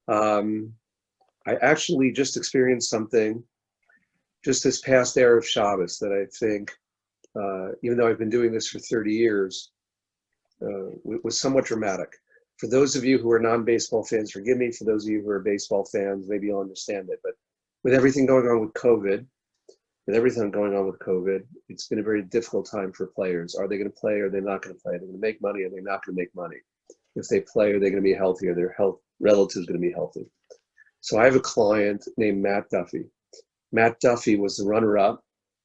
Um, I actually just experienced something just this past Erev Shabbos that I think, even though I've been doing this for 30 years, was somewhat dramatic. For those of you who are non-baseball fans, forgive me. For those of you who are baseball fans, maybe you'll understand it. But with everything going on with COVID, it's been a very difficult time for players. Are they going to play? Or are they not going to play? Are they going to make money? Are they not going to make money? If they play, are they going to be healthy? Are their health relatives going to be healthy? So I have a client named Matt Duffy. Matt Duffy was the runner-up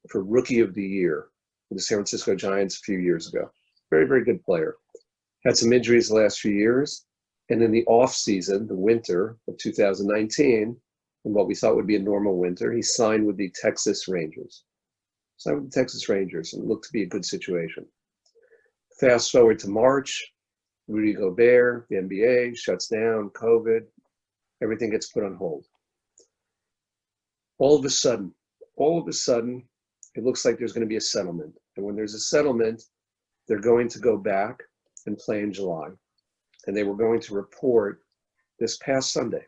for Rookie of the Year for the San Francisco Giants a few years ago. Very, very good player. Had some injuries the last few years. And in the off season, the winter of 2019, in what we thought would be a normal winter, he signed with the Texas Rangers. And it looked to be a good situation. Fast forward to March, Rudy Gobert, the NBA shuts down, COVID, everything gets put on hold. All of a sudden, it looks like there's going to be a settlement. And when there's a settlement, they're going to go back and play in July. And they were going to report this past Sunday.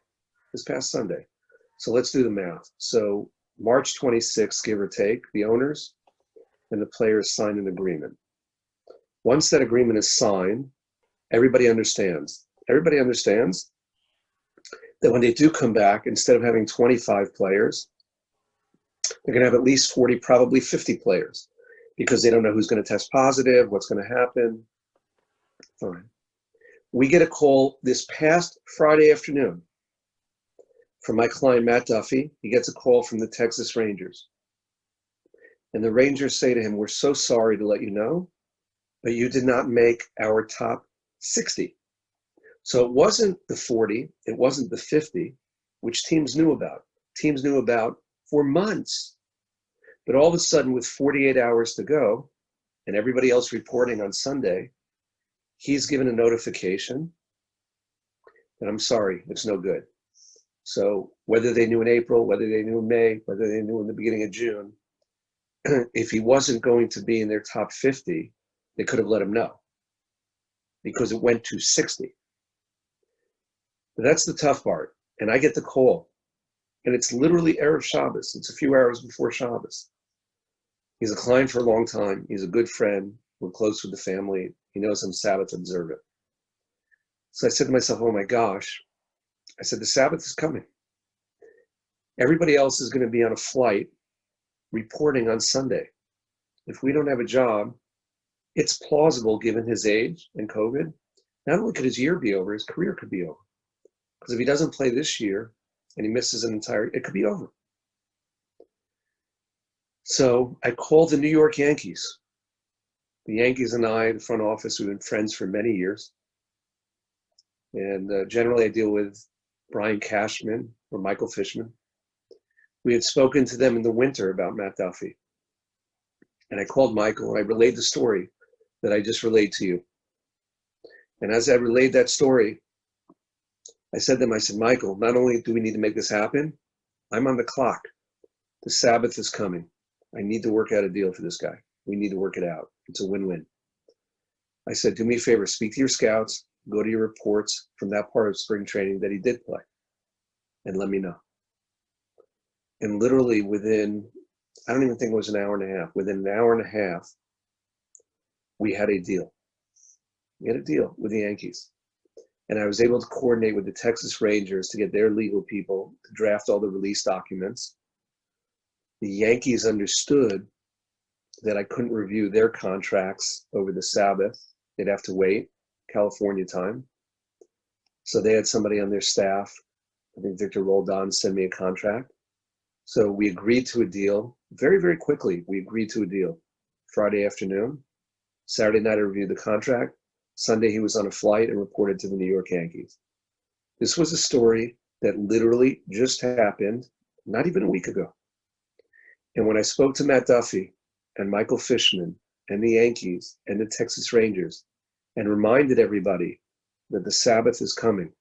So let's do the math. So March 26th, give or take, the owners and the players signed an agreement. Once that agreement is signed, everybody understands that when they do come back, instead of having 25 players, they're going to have at least 40, probably 50 players, because they don't know who's going to test positive, what's going to happen. Fine. We get a call this past Friday afternoon from my client, Matt Duffy. He gets a call from the Texas Rangers. And the Rangers say to him, "We're so sorry to let you know, but you did not make our top 60. So it wasn't the 40, it wasn't the 50, which teams knew about. Teams knew about for months. But all of a sudden, with 48 hours to go, and everybody else reporting on Sunday, he's given a notification that, I'm sorry, it's no good. So whether they knew in April, whether they knew in May, whether they knew in the beginning of June, if he wasn't going to be in their top 50, they could have let him know, because it went to 60. But that's the tough part. And I get the call, and it's literally Erev Shabbos. It's a few hours before Shabbos. He's a client for a long time. He's a good friend. We're close with the family. He knows I'm Sabbath observant. So I said to myself, oh my gosh. I said, the Sabbath is coming. Everybody else is going to be on a flight reporting on Sunday. If we don't have a job, it's plausible, given his age and COVID, not only could his year be over, his career could be over. Because if he doesn't play this year and he misses an entire, it could be over. So I called the New York Yankees. The Yankees and I, the front office, we've been friends for many years. And generally I deal with Brian Cashman or Michael Fishman. We had spoken to them in the winter about Matt Duffy. And I called Michael and I relayed the story that I just relayed to you. And as I relayed that story, I said to him, I said, Michael, not only do we need to make this happen, I'm on the clock. The Sabbath is coming. I need to work out a deal for this guy. We need to work it out. It's a win-win. I said, do me a favor, speak to your scouts, go to your reports from that part of spring training that he did play, and let me know. And literally within, I don't even think it was an hour and a half, within an hour and a half, we had a deal. We had a deal with the Yankees. And I was able to coordinate with the Texas Rangers to get their legal people to draft all the release documents. The Yankees understood that I couldn't review their contracts over the Sabbath. They'd have to wait, California time. So they had somebody on their staff, I think Victor Roldan, send me a contract. So we agreed to a deal very, very quickly. We agreed to a deal Friday afternoon. Saturday night, I reviewed the contract. Sunday, he was on a flight and reported to the New York Yankees. This was a story that literally just happened not even a week ago. And when I spoke to Matt Duffy and Michael Fishman and the Yankees and the Texas Rangers and reminded everybody that the Sabbath is coming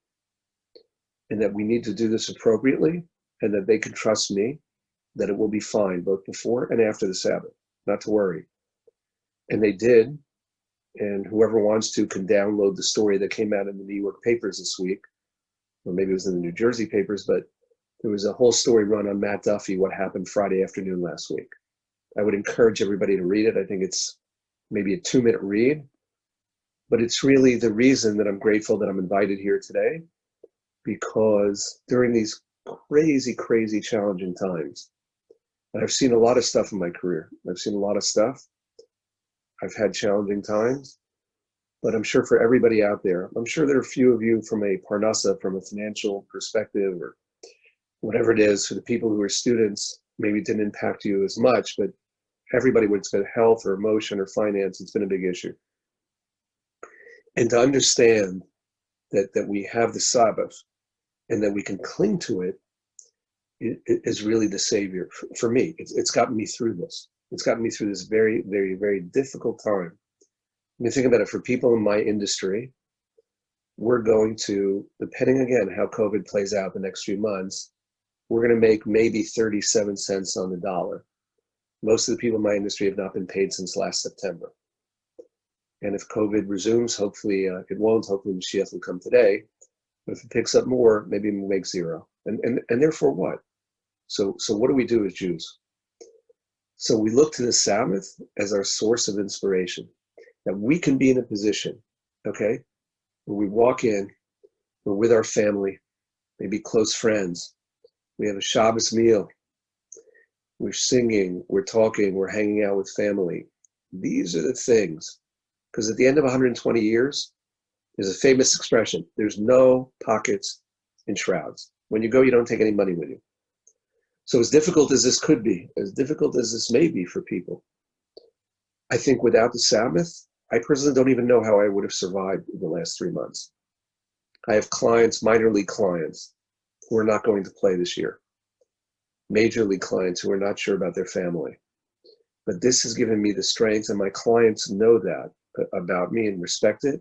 and that we need to do this appropriately and that they can trust me, that it will be fine both before and after the Sabbath, not to worry. And they did. And whoever wants to can download the story that came out in the New York papers this week or maybe it was in the New Jersey papers, but there was a whole story run on Matt Duffy, what happened Friday afternoon last week. I would encourage everybody to read it. I think it's maybe a 2-minute read, but it's really the reason that I'm grateful that I'm invited here today, because during these crazy, crazy challenging times, and I've seen a lot of stuff in my career. I've seen a lot of stuff. I've had challenging times, but I'm sure for everybody out there, I'm sure there are a few of you from a parnasa, from a financial perspective, or whatever it is, for the people who are students, maybe it didn't impact you as much, but everybody, when it's been health or emotion or finance, it's been a big issue. And to understand that we have the Sabbath and that we can cling to it is really the savior for me. It's gotten me through this. It's gotten me through this very, very, very difficult time. I mean, think about it. For people in my industry, we're going to, depending again how COVID plays out the next few months, we're going to make maybe 37 cents on the dollar. Most of the people in my industry have not been paid since last September. And if COVID resumes, hopefully it won't. Hopefully Mashiach will come today. But if it picks up more, maybe we'll make zero. And therefore what? So what do we do as Jews? So we look to the Sabbath as our source of inspiration. That we can be in a position, okay, where we walk in, we're with our family, maybe close friends, we have a Shabbos meal, we're singing, we're talking, we're hanging out with family. These are the things, because at the end of 120 years, there's a famous expression, there's no pockets in shrouds. When you go, you don't take any money with you. So as difficult as this could be, as difficult as this may be for people, I think without the Sabbath, I personally don't even know how I would have survived the last 3 months. I have clients, minor league clients, who are not going to play this year. Major league clients who are not sure about their family. But this has given me the strength, and my clients know that about me and respect it.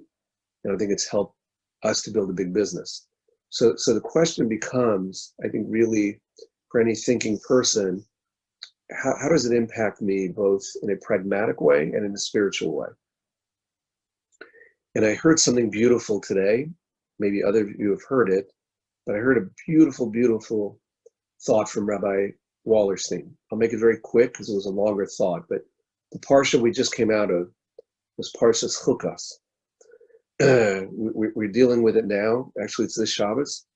And I think it's helped us to build a big business. So the question becomes, I think really, for any thinking person, how does it impact me both in a pragmatic way and in a spiritual way? And I heard something beautiful today. Maybe other of you have heard it, but I heard a beautiful, beautiful thought from Rabbi Wallerstein. I'll make it very quick because it was a longer thought, but the parsha we just came out of was Parshas Chukas. We're dealing with it now. Actually, it's this Shabbos.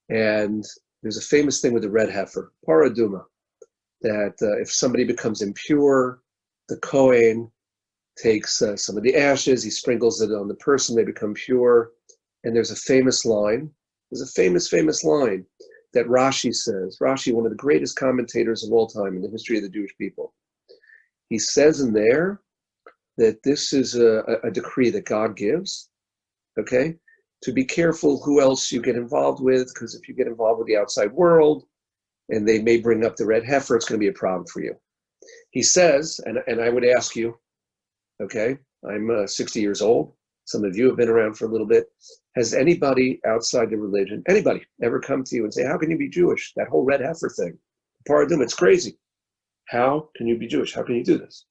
And there's a famous thing with the red heifer, paraduma, that if somebody becomes impure, the Cohen takes some of the ashes, he sprinkles it on the person, they become pure. And there's a famous line, famous line that Rashi says, Rashi, one of the greatest commentators of all time in the history of the Jewish people. He says in there that this is a decree that God gives, okay? To be careful who else you get involved with, because if you get involved with the outside world and they may bring up the red heifer, it's going to be a problem for you. He says, and I would ask you, okay, I'm 60 years old. Some of you have been around for a little bit. Has anybody outside the religion, anybody ever come to you and say, how can you be Jewish? That whole red heifer thing, paraduma, it's crazy. How can you be Jewish? How can you do this?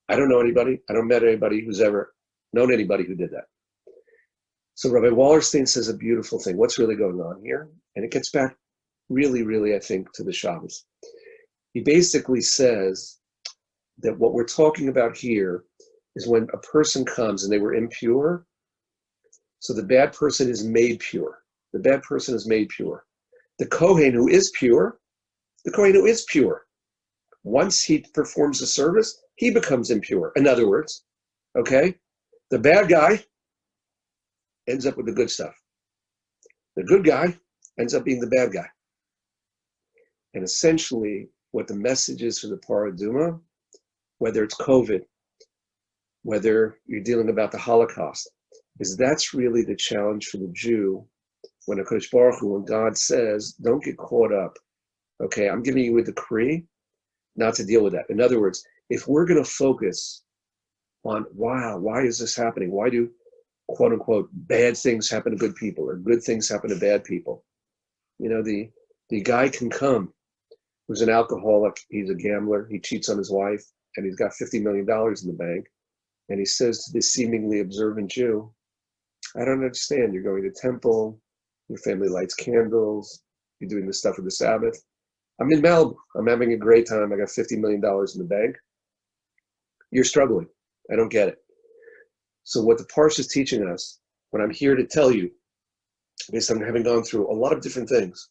I don't know anybody. I don't met anybody who's ever known anybody who did that. So Rabbi Wallerstein says a beautiful thing. What's really going on here? And it gets back really, really, I think, to the Shabbos. He basically says that what we're talking about here is when a person comes and they were impure, so the bad person is made pure. The bad person is made pure. The Cohen who is pure, once he performs a service, he becomes impure. In other words, okay, the bad guy ends up with the good stuff. The good guy ends up being the bad guy. And essentially, what the message is for the paraduma, whether it's COVID, whether you're dealing about the Holocaust, is that's really the challenge for the Jew when HaKadosh Baruch Hu, when God says, don't get caught up. Okay, I'm giving you a decree not to deal with that. In other words, if we're going to focus on, wow, why is this happening? Why do, quote unquote, bad things happen to good people or good things happen to bad people? You know, the guy can come who's an alcoholic, he's a gambler, he cheats on his wife, and he's got $50 million in the bank. And he says to this seemingly observant Jew, I don't understand. You're going to temple, Your family lights candles. You're doing the stuff for the Sabbath. I'm in Malibu. I'm having a great time. I got $50 million in the bank. You're struggling. I don't get it. So what the Parsha is teaching us, what I'm here to tell you, based on having gone through a lot of different things,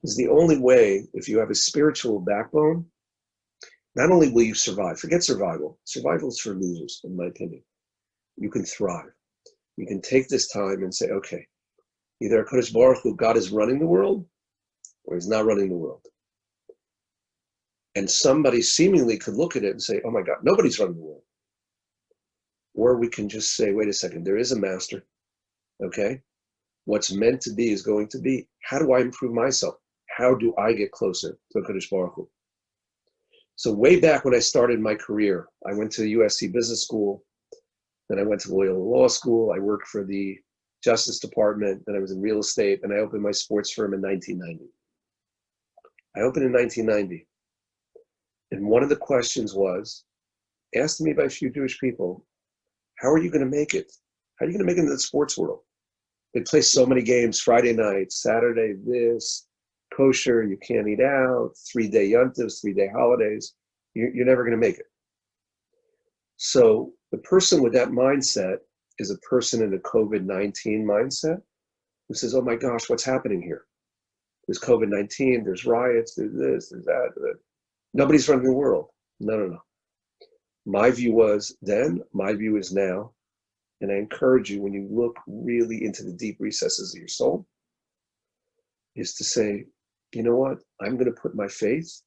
is the only way, if you have a spiritual backbone, not only will you survive, forget survival. Survival is for losers, in my opinion. You can thrive. You can take this time and say, okay, either HaKadosh Baruch Hu, God is running the world, or he's not running the world. And somebody seemingly could look at it and say, oh my God, nobody's running the world. Or we can just say, wait a second, there is a master, okay? What's meant to be is going to be. How do I improve myself? How do I get closer to HaKadosh Baruch Hu? So way back when I started my career, I went to USC Business School, then I went to Loyola Law School, I worked for the Justice Department, then I was in real estate, and I opened my sports firm in 1990. I opened in 1990. And one of the questions was, asked me by a few Jewish people, how are you going to make it? How are you going to make it in the sports world? They play so many games, Friday night, Saturday, this, kosher, you can't eat out, 3-day yontivs, 3-day holidays. You're never going to make it. So the person with that mindset is a person in a COVID-19 mindset who says, oh my gosh, what's happening here? There's COVID-19, there's riots, there's this, there's that. Nobody's running the world. No. My view was then, my view is now, and I encourage you when you look really into the deep recesses of your soul, is to say, you know what? I'm going to put my faith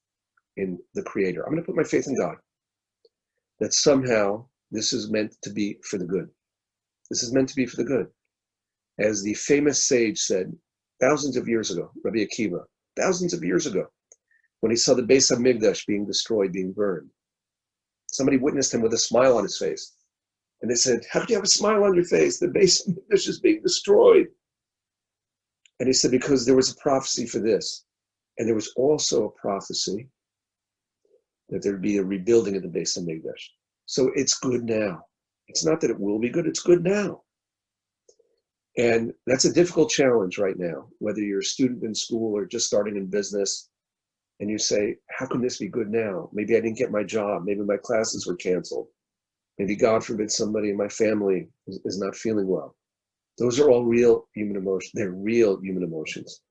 in the Creator. I'm going to put my faith in God. That somehow this is meant to be for the good. This is meant to be for the good. As the famous sage said thousands of years ago, Rabbi Akiva, thousands of years ago, when he saw the Beis HaMikdash being destroyed, being burned, somebody witnessed him with a smile on his face. And they said, how could you have a smile on your face? The Beis HaMikdash is being destroyed. And he said, because there was a prophecy for this. And there was also a prophecy that there'd be a rebuilding of the Beis HaMikdash. So it's good now. It's not that it will be good, it's good now. And that's a difficult challenge right now, whether you're a student in school or just starting in business, and you say, how can this be good now? Maybe I didn't get my job, maybe my classes were canceled. Maybe God forbid somebody in my family is not feeling well. Those are all real human emotions. They're real human emotions.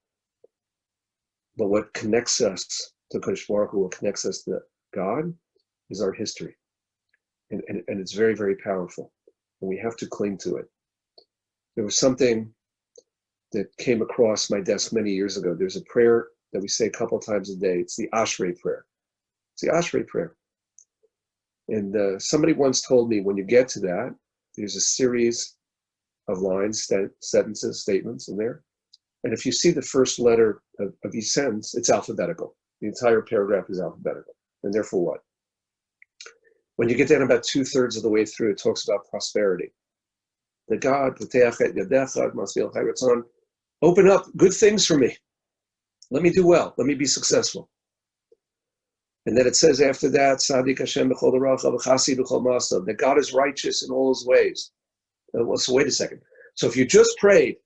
But what connects us to Kodesh Baruch Hu, what connects us to God, is our history. And it's very, very powerful. And we have to cling to it. There was something that came across my desk many years ago. There's a prayer that we say a couple of times a day. It's the Ashrei prayer. It's the Ashrei prayer. And somebody once told me, when you get to that, there's a series of lines, sentences, statements in there. And if you see the first letter of each sentence, it's alphabetical. The entire paragraph is alphabetical. And therefore what? When you get down about 2/3 of the way through, it talks about prosperity. That God, open up good things for me. Let me do well. Let me be successful. And then it says after that, that God is righteous in all his ways. So wait a second. So if you just prayed,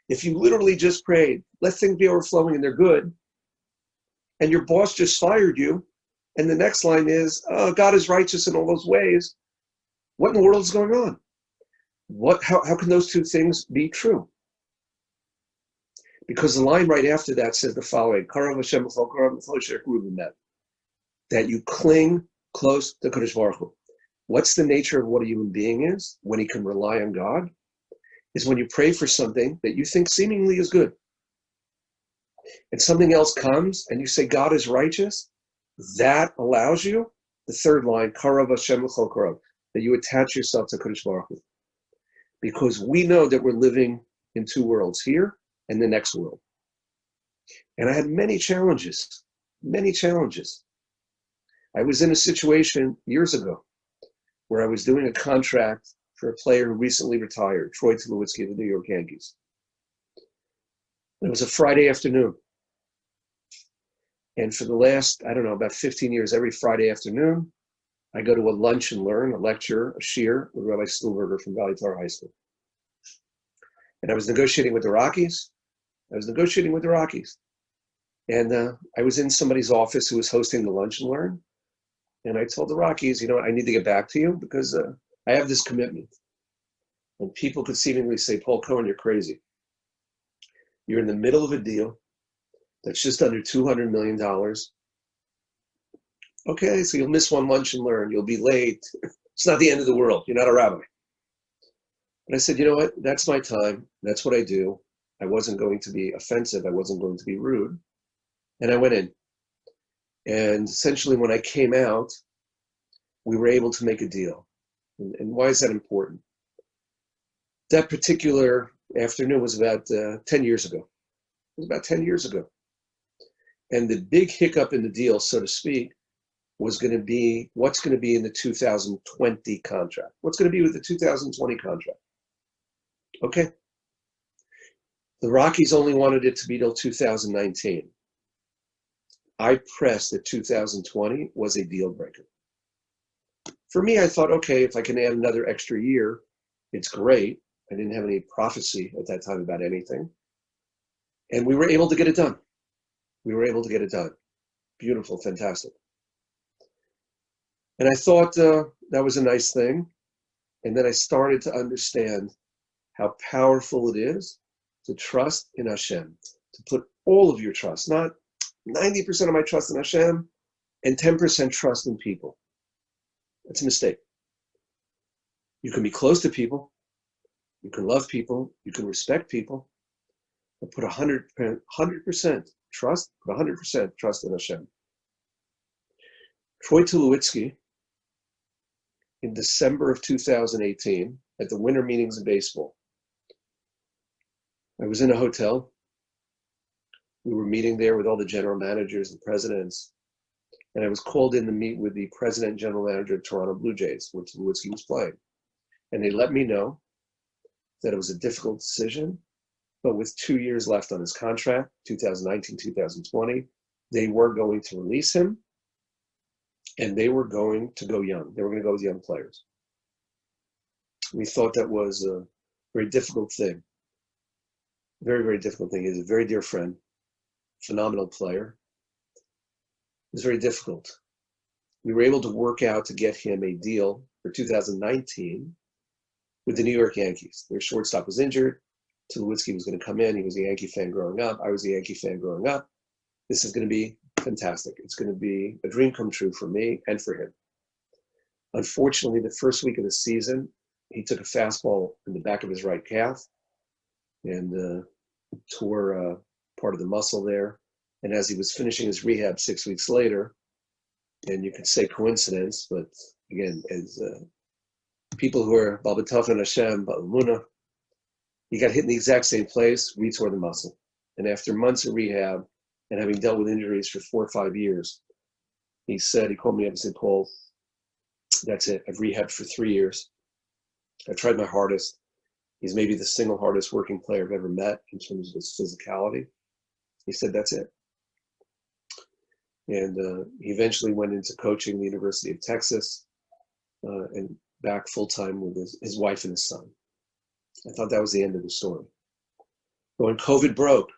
if you literally just prayed, let things be overflowing and they're good, and your boss just fired you, and the next line is, oh, God is righteous in all those ways, what in the world is going on? How can those two things be true? Because the line right after that says the following, that you cling close to Kodesh Baruch Hu. What's the nature of what a human being is when he can rely on God? Is when you pray for something that you think seemingly is good, and something else comes and you say God is righteous, that allows you, the third line, Karav Hashem L'chol Karav, that you attach yourself to Kodesh Baruch Hu. Because we know that we're living in two worlds, here and the next world. And I had many challenges. I was in a situation years ago where I was doing a contract for a player who recently retired, Troy Tulowitzki of the New York Yankees. It was a Friday afternoon. And for the last, about 15 years, every Friday afternoon, I go to a lunch and learn, a lecture, a shiur with Rabbi Stuhlberger from Valley Torah High School. And I was negotiating with the Rockies. And I was in somebody's office who was hosting the lunch and learn. And I told the Rockies, you know what, I need to get back to you because I have this commitment. And people could seemingly say, Paul Cohen, you're crazy. You're in the middle of a deal that's just under $200 million. Okay, so you'll miss one lunch and learn. You'll be late. It's not the end of the world. You're not a rabbi. But I said, you know what? That's my time. That's what I do. I wasn't going to be offensive. I wasn't going to be rude. And I went in. And essentially, when I came out, we were able to make a deal. And why is that important? That particular afternoon was about 10 years ago. It was about 10 years ago. And the big hiccup in the deal, so to speak, was going to be what's going to be in the 2020 contract. What's going to be with the 2020 contract? Okay. The Rockies only wanted it to be till 2019. I pressed that 2020 was a deal breaker. For me, I thought, okay, if I can add another extra year, it's great. I didn't have any prophecy at that time about anything. And we were able to get it done. Beautiful, fantastic. And I thought that was a nice thing. And then I started to understand how powerful it is to trust in Hashem, to put all of your trust, not 90% of my trust in Hashem and 10% trust in people. That's a mistake. You can be close to people, you can love people, you can respect people, but put 100% trust, put 100% trust in Hashem. Troy Tulowitzki, in December of 2018, at the winter meetings in baseball, I was in a hotel. We were meeting there with all the general managers and presidents, and I was called in to meet with the president and general manager of Toronto Blue Jays, where Tulowitzki was playing. And they let me know that it was a difficult decision, but with 2 years left on his contract, 2019, 2020, they were going to release him, and they were going to go young. They were going to go with young players. We thought that was a very difficult thing. Very, very difficult thing. He's a very dear friend, phenomenal player. It was very difficult. We were able to work out to get him a deal for 2019 with the New York Yankees. Their shortstop was injured. Tulowitzki was going to come in. He was a Yankee fan growing up. I was a Yankee fan growing up. This is going to be fantastic. It's going to be a dream come true for me and for him. Unfortunately, the first week of the season, he took a fastball in the back of his right calf and tore part of the muscle there. And as he was finishing his rehab 6 weeks later, and you could say coincidence, but again, as people who are Bal B'Tachon Hashem, Bal Emunah, he got hit in the exact same place, retore the muscle. And after months of rehab and having dealt with injuries for 4 or 5 years, he called me up and said, Paul, that's it. I've rehabbed for 3 years. I've tried my hardest. He's maybe the single hardest working player I've ever met in terms of his physicality. He said, that's it. And he eventually went into coaching the University of Texas and back full-time with his wife and his son. I thought that was the end of the story. But when COVID broke,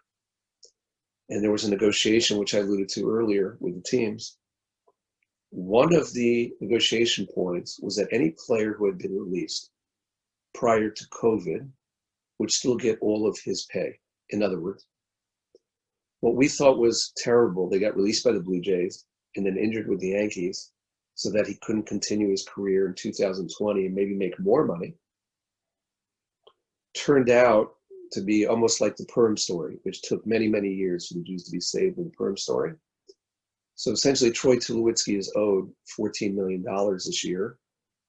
and there was a negotiation, which I alluded to earlier with the teams, one of the negotiation points was that any player who had been released prior to COVID would still get all of his pay. In other words, what we thought was terrible, they got released by the Blue Jays and then injured with the Yankees so that he couldn't continue his career in 2020 and maybe make more money, turned out to be almost like the Purim story, which took many, many years for the Jews to be saved in the Purim story. So essentially, Troy Tulowitzki is owed $14 million this year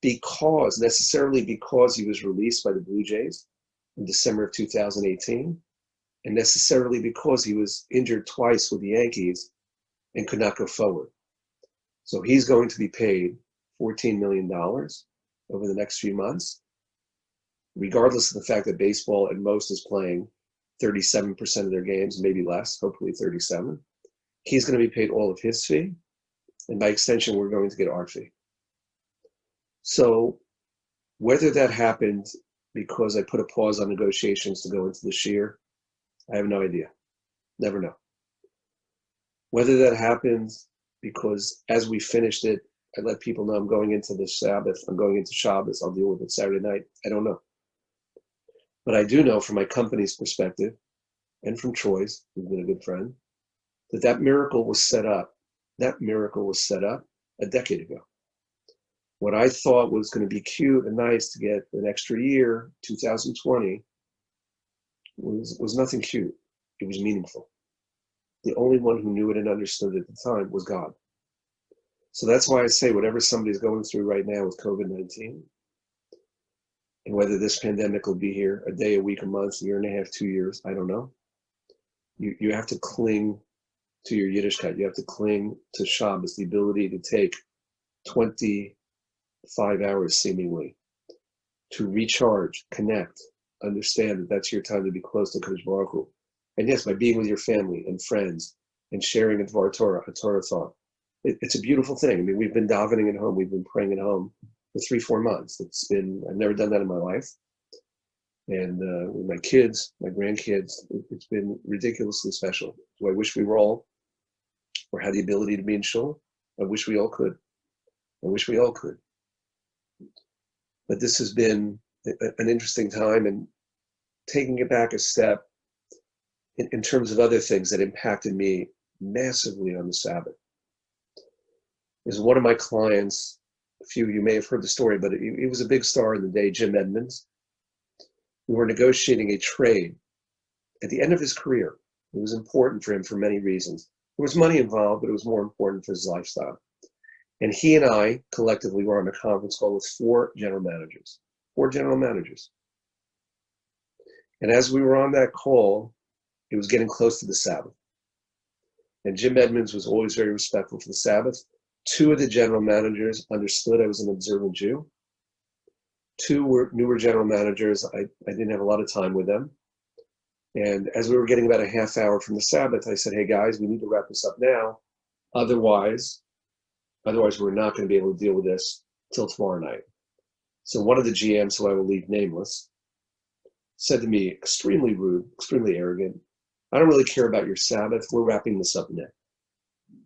necessarily because he was released by the Blue Jays in December of 2018, and necessarily because he was injured twice with the Yankees and could not go forward. So he's going to be paid $14 million over the next few months, regardless of the fact that baseball at most is playing 37% of their games, maybe less, hopefully 37. He's going to be paid all of his fee, and by extension, we're going to get our fee. So whether that happened because I put a pause on negotiations to go into this year? I have no idea. Never know. Whether that happens because as we finished it, I let people know I'm going into the Sabbath, I'm going into Shabbos, I'll deal with it Saturday night. I don't know. But I do know from my company's perspective and from Troy's, who's been a good friend, that miracle was set up. That miracle was set up a decade ago. What I thought was going to be cute and nice to get an extra year, 2020, was nothing cute. It was meaningful. The only one who knew it and understood it at the time was God. So that's why I say whatever somebody's going through right now with COVID-19, and whether this pandemic will be here a day, a week, a month, a year and a half, 2 years, I don't know. You have to cling to your Yiddishkeit. You have to cling to Shabbos, the ability to take 25 hours seemingly to recharge, connect, understand that that's your time to be close to Kadosh Baruch Hu. And yes, by being with your family and friends and sharing a Dvar Torah, a Torah thought. It's a beautiful thing. I mean, we've been davening at home. We've been praying at home for 3-4 months. I've never done that in my life. And with my kids, my grandkids, it's been ridiculously special. So I wish we were all, or had the ability to be in shul. I wish we all could. I wish we all could. But this has been an interesting time, and taking it back a step in terms of other things that impacted me massively on the Sabbath is one of my clients. A few of you may have heard the story, but he was a big star in the day, Jim Edmonds. We were negotiating a trade at the end of his career. It was important for him for many reasons. There was money involved, but it was more important for his lifestyle. And he and I collectively were on a conference call with 4 general managers. 4 general managers. And as we were on that call, it was getting close to the Sabbath. And Jim Edmonds was always very respectful for the Sabbath. 2 of the general managers understood I was an observant Jew. 2 were newer general managers. I didn't have a lot of time with them. And as we were getting about a half hour from the Sabbath, I said, hey guys, we need to wrap this up now. Otherwise we're not going to be able to deal with this till tomorrow night. So one of the GMs, who I will leave nameless, said to me, extremely rude, extremely arrogant, I don't really care about your Sabbath. We're wrapping this up now.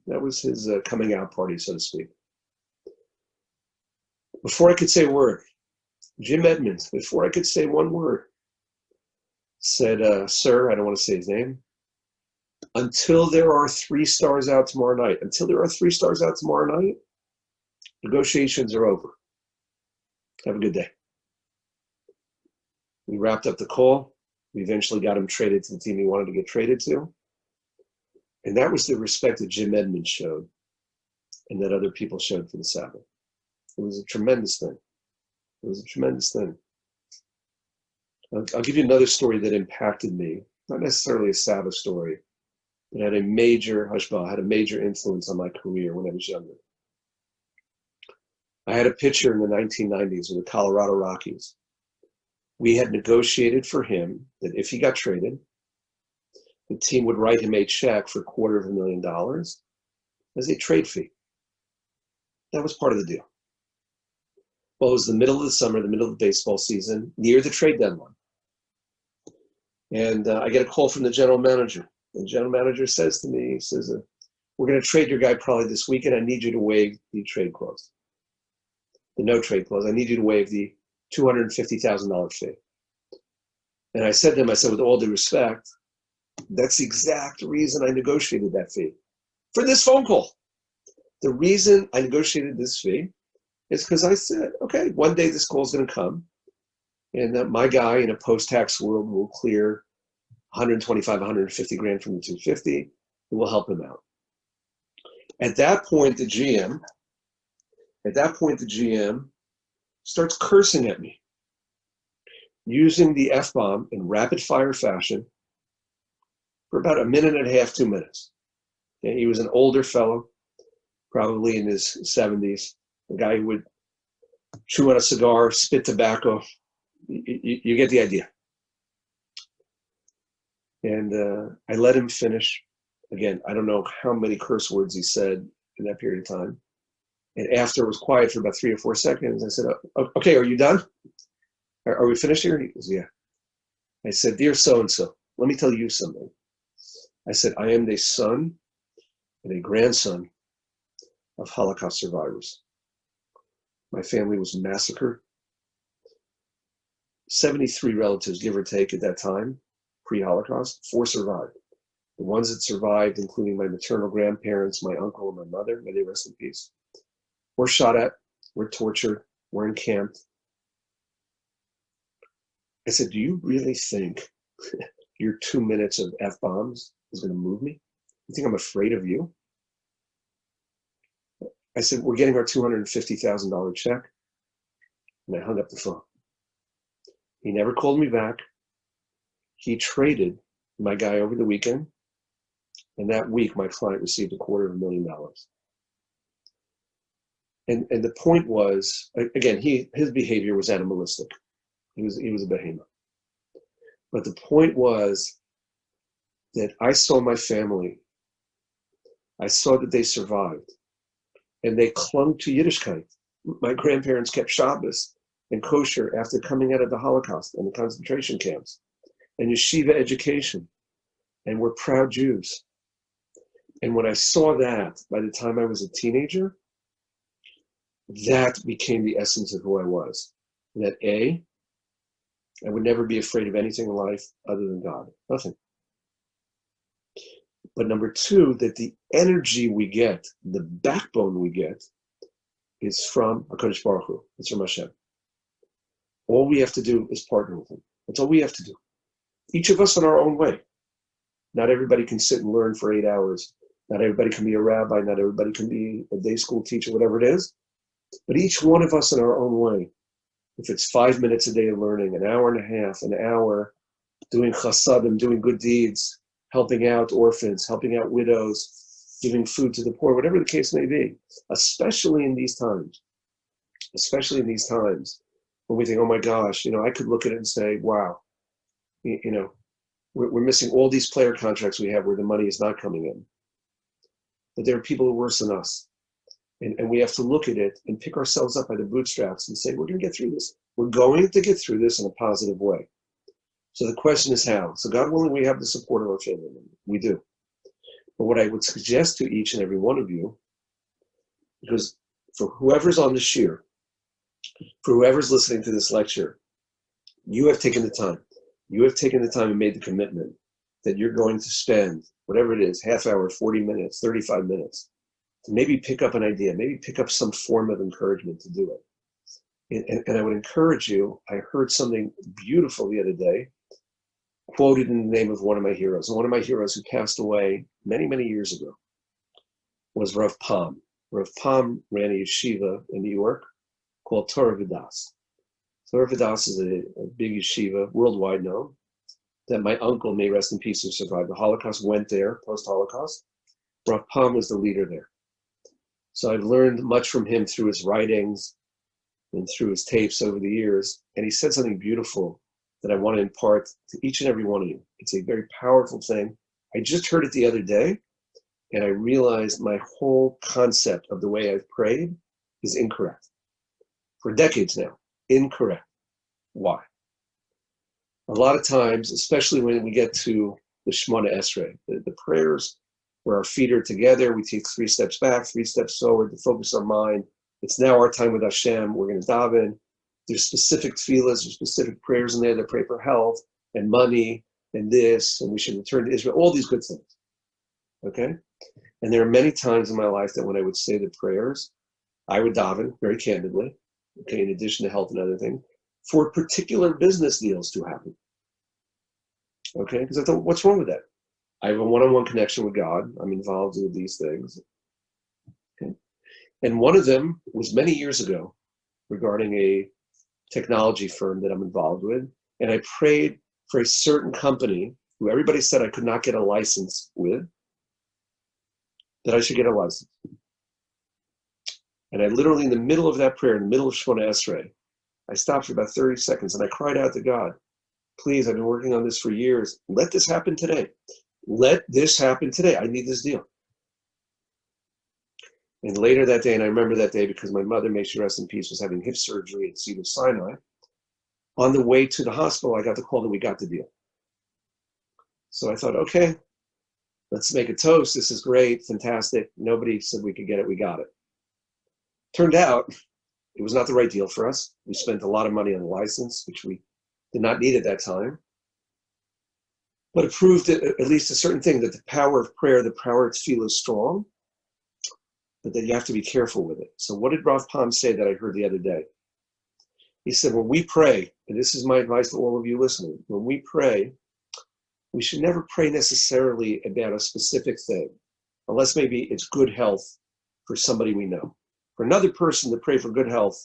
That was his coming out party, so to speak. Before I could say a word, Jim Edmonds, before I could say one word, said, sir, I don't want to say his name, until there are 3 stars out tomorrow night, negotiations are over. Have a good day. We wrapped up the call. We eventually got him traded to the team he wanted to get traded to. And that was the respect that Jim Edmonds showed and that other people showed for the Sabbath. It was a tremendous thing. It was a tremendous thing. I'll give you another story that impacted me, not necessarily a Sabbath story, but had a major hashpah, had a major influence on my career when I was younger. I had a pitcher in the 1990s with the Colorado Rockies. We had negotiated for him that if he got traded, the team would write him a check for $250,000 as a trade fee. That was part of the deal. Well, it was the middle of the summer, the middle of the baseball season, near the trade deadline. And I get a call from the general manager. The general manager says to me, he says, we're going to trade your guy probably this weekend. I need you to waive the trade clause, the no trade clause. I need you to waive the $250,000 fee. And I said to him, with all due respect, that's the exact reason I negotiated that fee for this phone call. The reason I negotiated this fee is because I said, okay, one day this call is going to come, and my guy in a post-tax world will clear 125, 150 grand from the 250. It will help him out. At that point, the GM starts cursing at me, using the F-bomb in rapid fire fashion for about a minute and a half, 2 minutes. Okay, he was an older fellow, probably in his 70s, a guy who would chew on a cigar, spit tobacco. You get the idea. And I let him finish. Again, I don't know how many curse words he said in that period of time. And after it was quiet for about 3 or 4 seconds, I said, okay, are you done? Are we finished here? He goes, yeah. I said, dear so-and-so, let me tell you something. I said, I am the son and a grandson of Holocaust survivors. My family was massacred. 73 relatives, give or take, at that time, pre-Holocaust. 4 survived. The ones that survived, including my maternal grandparents, my uncle, and my mother, may they rest in peace, were shot at, were tortured, were encamped. I said, do you really think your 2 minutes of F-bombs is going to move me? You think I'm afraid of you? I said, we're getting our $250,000 check. And I hung up the phone. He never called me back. He traded my guy over the weekend. And that week, my client received $250,000. And the point was, again, his behavior was animalistic. He was a behemoth. But the point was that I saw my family. I saw that they survived. And they clung to Yiddishkeit. My grandparents kept Shabbos and kosher after coming out of the Holocaust and the concentration camps and yeshiva education, and were proud Jews. And when I saw that, by the time I was a teenager, that became the essence of who I was. That I would never be afraid of anything in life other than God, nothing. But number 2, that the energy we get, the backbone we get, is from HaKadosh Baruch Hu. It's from Hashem. All we have to do is partner with him. That's all we have to do. Each of us in our own way. Not everybody can sit and learn for 8 hours. Not everybody can be a rabbi. Not everybody can be a day school teacher, whatever it is. But each one of us in our own way. If it's 5 minutes a day of learning, an hour and a half, an hour, doing chasadim, doing good deeds, helping out orphans, helping out widows, giving food to the poor, whatever the case may be, especially in these times when we think, oh my gosh, I could look at it and say, wow, we're missing all these player contracts we have where the money is not coming in. But there are people who are worse than us. And we have to look at it and pick ourselves up by the bootstraps and say, we're going to get through this. We're going to get through this in a positive way. So the question is how? So God willing, we have the support of our family. We do. But what I would suggest to each and every one of you, because for whoever's on the shiur, for whoever's listening to this lecture, you have taken the time. You have taken the time and made the commitment that you're going to spend, whatever it is, half hour, 40 minutes, 35 minutes, to maybe pick up an idea, maybe pick up some form of encouragement to do it. And I would encourage you, I heard something beautiful the other day, quoted in the name of one of my heroes. And one of my heroes who passed away many, many years ago was Rav Pam. Rav Pam ran a yeshiva in New York called Torah Vidas. Torah Vidas is a big yeshiva, worldwide known, that my uncle, may rest in peace, who survived the Holocaust, went there post-Holocaust. Rav Pam was the leader there. So I've learned much from him through his writings and through his tapes over the years. And he said something beautiful that I want to impart to each and every one of you. It's a very powerful thing. I just heard it the other day, and I realized my whole concept of the way I've prayed is incorrect. For decades now, incorrect. Why? A lot of times, especially when we get to the Shemona Esrei, the prayers where our feet are together, we take 3 steps back, 3 steps forward to focus our mind. It's now our time with Hashem. We're going to daven. There's specific tefillahs, there's specific prayers in there that pray for health and money and this, and we should return to Israel, all these good things, okay? And there are many times in my life that when I would say the prayers, I would daven very candidly, okay, in addition to health and other things, for particular business deals to happen, okay? Because I thought, what's wrong with that? I have a one-on-one connection with God. I'm involved with these things, okay? And one of them was many years ago regarding a technology firm that I'm involved with. And I prayed for a certain company who everybody said I could not get a license with, that I should get a license. And I literally, in the middle of that prayer, in the middle of Shemona Esrei, I stopped for about 30 seconds and I cried out to God, please, I've been working on this for years. Let this happen today. Let this happen today. I need this deal. And later that day, and I remember that day because my mother, may she rest in peace, was having hip surgery at Cedar Sinai. On the way to the hospital, I got the call that we got the deal. So I thought, okay, let's make a toast. This is great, fantastic. Nobody said we could get it, we got it. Turned out it was not the right deal for us. We spent a lot of money on the license, which we did not need at that time. But it proved at least a certain thing, that the power of prayer, the power of tefillah is strong, but that you have to be careful with it. So what did Rav Pam say that I heard the other day? He said, when we pray, and this is my advice to all of you listening, when we pray, we should never pray necessarily about a specific thing, unless maybe it's good health for somebody we know. For another person to pray for good health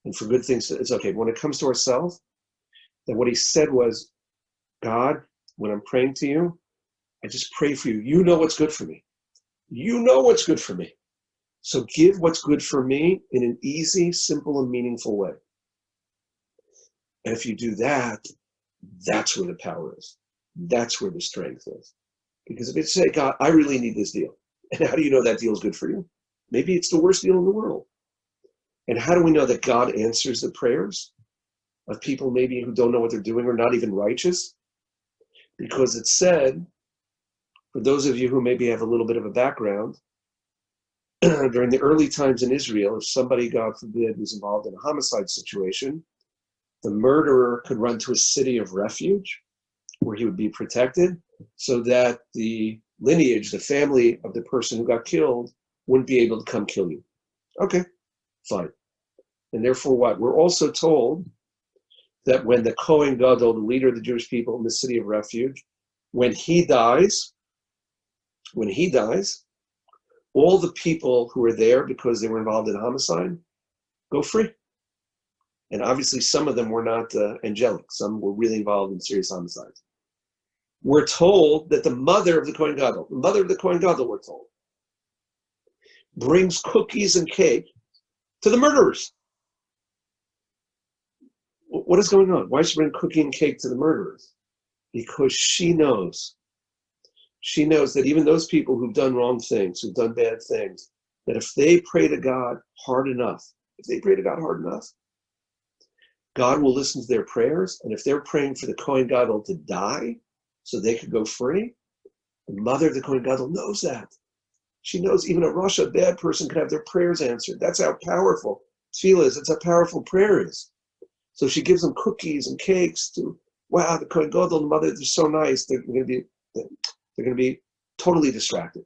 and for good things, it's okay. When it comes to ourselves, then what he said was, God, when I'm praying to you, I just pray for you. You know what's good for me. You know what's good for me. So give what's good for me in an easy, simple, and meaningful way. And if you do that, that's where the power is. That's where the strength is. Because if you say, God, I really need this deal. And how do you know that deal is good for you? Maybe it's the worst deal in the world. And how do we know that God answers the prayers of people maybe who don't know what they're doing or not even righteous? Because it said, for those of you who maybe have a little bit of a background, during the early times in Israel, if somebody, God forbid, was involved in a homicide situation, the murderer could run to a city of refuge where he would be protected so that the lineage, the family of the person who got killed, wouldn't be able to come kill you. Okay, fine. And therefore what? We're also told that when the Cohen Gadol, the leader of the Jewish people in the city of refuge, when he dies, all the people who are there because they were involved in homicide go free. And obviously some of them were not angelic. Some were really involved in serious homicides. We're told that the mother of the Cohen Gadol, we're told, brings cookies and cake to the murderers. What is going on? Why should she bring cookie and cake to the murderers? Because she knows that even those people who've done wrong things, who've done bad things, that if they pray to God hard enough, God will listen to their prayers. And if they're praying for the Cohen Gadol to die so they could go free, the mother of the Cohen Gadol knows that. She knows even a bad person could have their prayers answered. That's how powerful tefillah is. That's how powerful prayer is. So she gives them cookies and cakes to, wow, the Cohen Gadol, the mother, they're so nice. They're going to be totally distracted.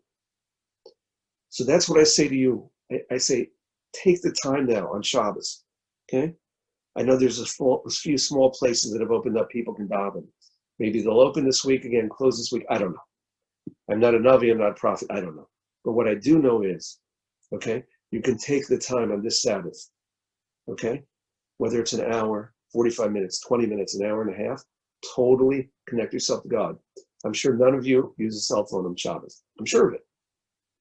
So that's what I say to you. I say, take the time now on Shabbos, okay? I know there's a few small places that have opened up, people can daven. Maybe they'll open this week again, close this week, I don't know. I'm not a Navi, I'm not a prophet, I don't know. But what I do know is, okay, you can take the time on this Sabbath, okay? Whether it's an hour, 45 minutes, 20 minutes, an hour and a half, totally connect yourself to God. I'm sure none of you use a cell phone on Shabbos. I'm sure of it.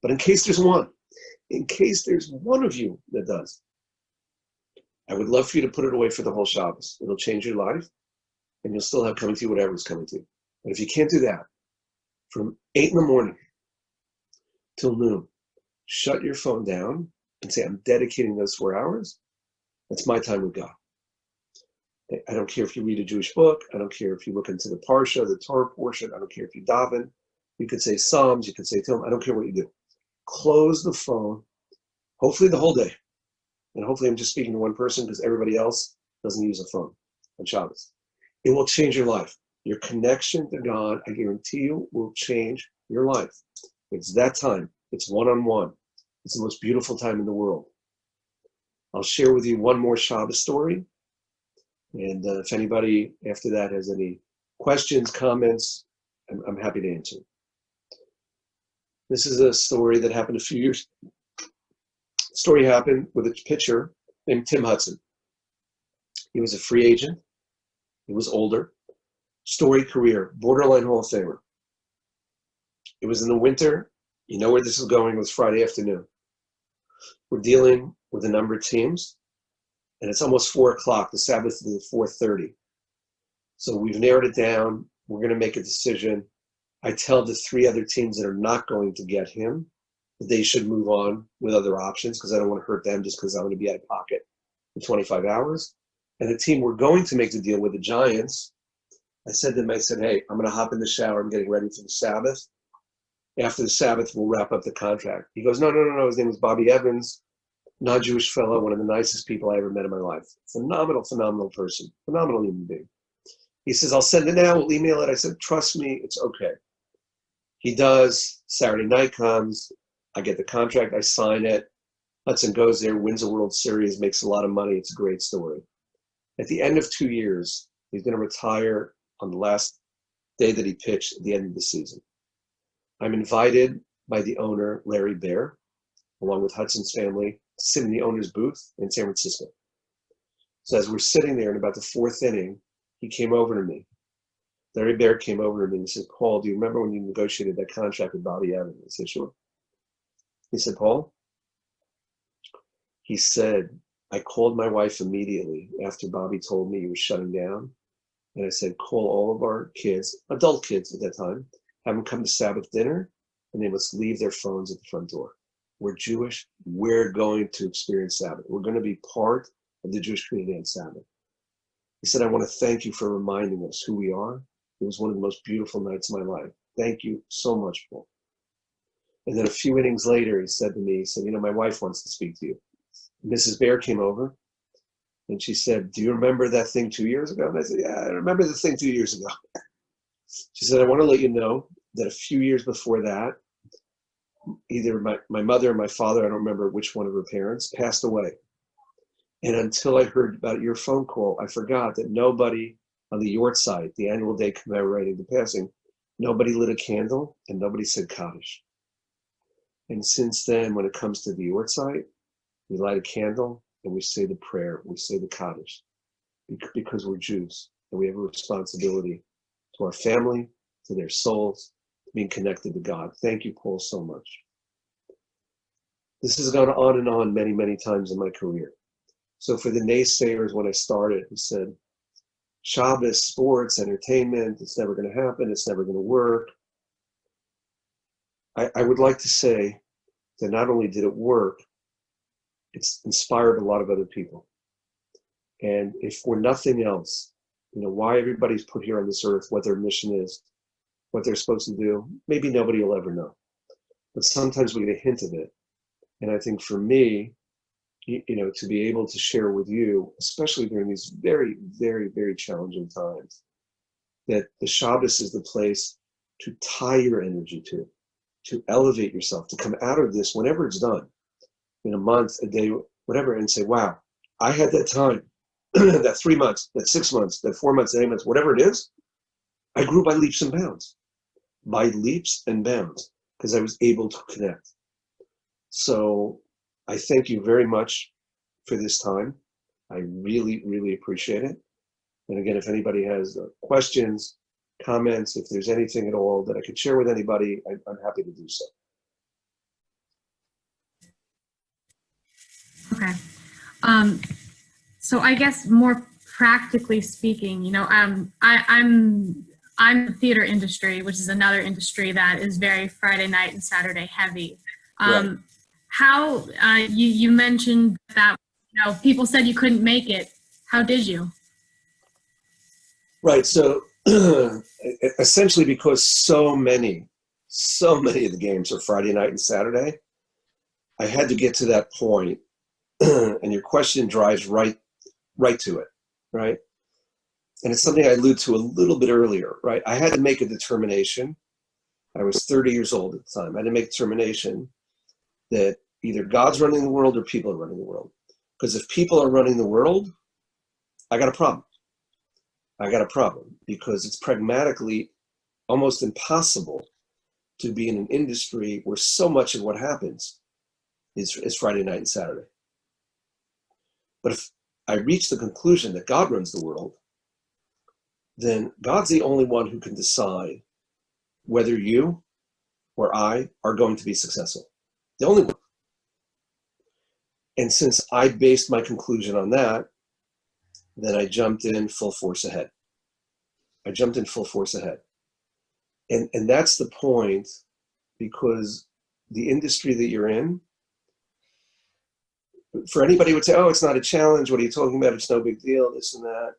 But in case there's one of you that does, I would love for you to put it away for the whole Shabbos. It'll change your life, and you'll still have coming to you whatever's coming to you. But if you can't do that, from 8 in the morning till noon, shut your phone down and say, I'm dedicating those 4 hours. That's my time with God. I don't care if you read a Jewish book. I don't care if you look into the Parsha, the Torah portion. I don't care if you daven. You could say Psalms. You could say Tehillim. I don't care what you do. Close the phone, hopefully the whole day. And hopefully I'm just speaking to one person because everybody else doesn't use a phone on Shabbos. It will change your life. Your connection to God, I guarantee you, will change your life. It's that time. It's one-on-one. It's the most beautiful time in the world. I'll share with you one more Shabbos story. And if anybody after that has any questions, comments, I'm happy to answer. This is a story that happened a few years. The story happened with a pitcher named Tim Hudson. He was a free agent. He was older. Storied career, borderline Hall of Famer. It was in the winter. You know where this is going. It was Friday afternoon. We're dealing with a number of teams. And it's almost 4 o'clock. The Sabbath is at 4:30. So we've narrowed it down. We're going to make a decision. I tell the 3 other teams that are not going to get him that they should move on with other options because I don't want to hurt them just because I'm going to be out of pocket for 25 hours. And the team were going to make the deal with the Giants. I said to them, I said, hey, I'm going to hop in the shower. I'm getting ready for the Sabbath. After the Sabbath, we'll wrap up the contract. He goes, no. His name was Bobby Evans, non-Jewish fellow, one of the nicest people I ever met in my life. Phenomenal person, phenomenal human being. He says, I'll send it now, we'll email it. I said, trust me, it's okay. He does. Saturday night comes. I get the contract. I sign it. Hudson goes there, wins a World Series, makes a lot of money. It's a great story. At the end of 2 years, he's going to retire on the last day that he pitched at the end of the season. I'm invited by the owner, Larry Baer, along with Hudson's family, to sit in the owner's booth in San Francisco. So as we're sitting there in about the fourth inning, he came over to me. Larry Baer came over to me and he said, Paul, do you remember when you negotiated that contract with Bobby Evans? I said, sure. He said, Paul, he said, I called my wife immediately after Bobby told me he was shutting down. And I said, call all of our kids, adult kids at that time, have them come to Sabbath dinner, and they must leave their phones at the front door. We're Jewish. We're going to experience Sabbath. We're going to be part of the Jewish community on Sabbath. He said, I want to thank you for reminding us who we are. It was one of the most beautiful nights of my life. Thank you so much, Paul. And then a few innings later, he said to me, he said, my wife wants to speak to you. Mrs. Baer came over and she said, do you remember that thing 2 years ago? And I said, yeah, I remember the thing 2 years ago. She said, I want to let you know that a few years before that, either my mother or my father, I don't remember which one of her parents, passed away. And until I heard about your phone call, I forgot that nobody on the Yort site, the annual day commemorating the passing, nobody lit a candle and nobody said Kaddish. And since then, when it comes to the Yort site, we light a candle and we say the prayer, we say the Kaddish, because we're Jews and we have a responsibility to our family, to their souls, being connected to God. Thank you, Paul, so much. This has gone on and on many, many times in my career. So for the naysayers, when I started, who said, Shabbos, sports, entertainment, it's never going to happen, it's never going to work. I would like to say that not only did it work, it's inspired a lot of other people. And if for nothing else, why everybody's put here on this earth, what their mission is, what they're supposed to do, maybe nobody will ever know. But sometimes we get a hint of it. And I think for me, to be able to share with you, especially during these very, very, very challenging times, that the Shabbos is the place to tie your energy to elevate yourself, to come out of this whenever it's done, in a month, a day, whatever, and say, wow, I had that time, that 3 months, that 6 months, that 4 months, that 8 months, whatever it is, I grew by leaps and bounds, because I was able to connect. So I thank you very much for this time. I really, really appreciate it. And again, if anybody has questions, comments, if there's anything at all that I could share with anybody, I'm happy to do so. Okay. So I guess more practically speaking, I'm the theater industry, which is another industry that is very Friday night and Saturday heavy. Right. How you mentioned that people said you couldn't make it. How did you? Right. So essentially, because so many of the games are Friday night and Saturday, I had to get to that point. And your question drives right to it, right? And it's something I alluded to a little bit earlier, right? I had to make a determination. I was 30 years old at the time. I had to make a determination that either God's running the world or people are running the world. Because if people are running the world, I got a problem. Because it's pragmatically almost impossible to be in an industry where so much of what happens is Friday night and Saturday. But if I reach the conclusion that God runs the world, then God's the only one who can decide whether you or I are going to be successful. The only one. And since I based my conclusion on that, then I jumped in full force ahead. And that's the point, because the industry that you're in, for anybody who would say, oh, it's not a challenge. What are you talking about? It's no big deal, this and that.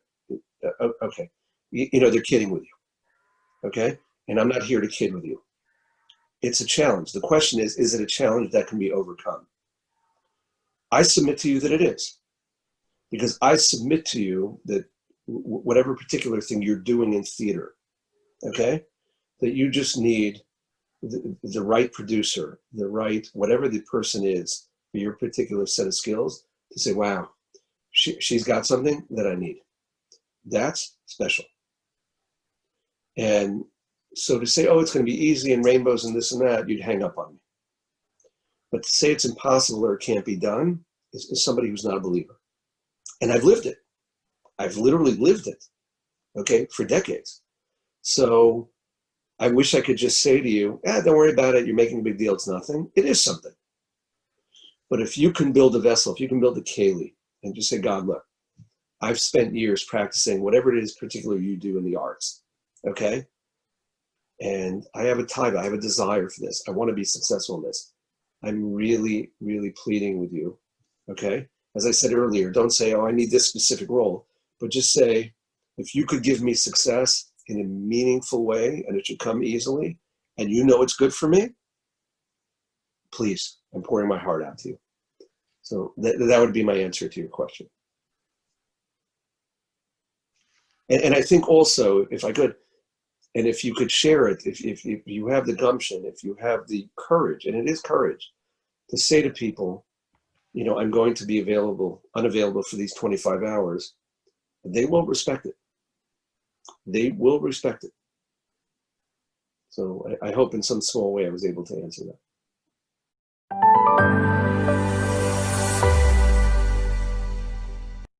Okay. You know, they're kidding with you. Okay. And I'm not here to kid with you. It's a challenge. The question is it a challenge that can be overcome? I submit to you that it is, because I submit to you that whatever particular thing you're doing in theater, okay, that you just need the right producer, the right, whatever the person is for your particular set of skills to say, wow, she's got something that I need. That's special. And so to say, oh, it's going to be easy and rainbows and this and that, you'd hang up on me. But to say it's impossible or it can't be done is somebody who's not a believer. And I've lived it. I've literally lived it, okay, for decades. So I wish I could just say to you, don't worry about it. You're making a big deal. It's nothing. It is something. But if you can build a vessel, if you can build a keli and just say, God, look, I've spent years practicing whatever it is particularly you do in the arts, okay? And I have a taiva, I have a desire for this. I want to be successful in this. I'm really, really pleading with you, okay? As I said earlier, don't say, oh, I need this specific role, but just say, if you could give me success in a meaningful way and it should come easily, and you know it's good for me, please, I'm pouring my heart out to you. So that would be my answer to your question. And I think also, if I could, and if you could share it, if you have the gumption, if you have the courage, and it is courage, to say to people, you know, I'm going to be unavailable for these 25 hours, they will respect it. They will respect it. So I hope in some small way I was able to answer that.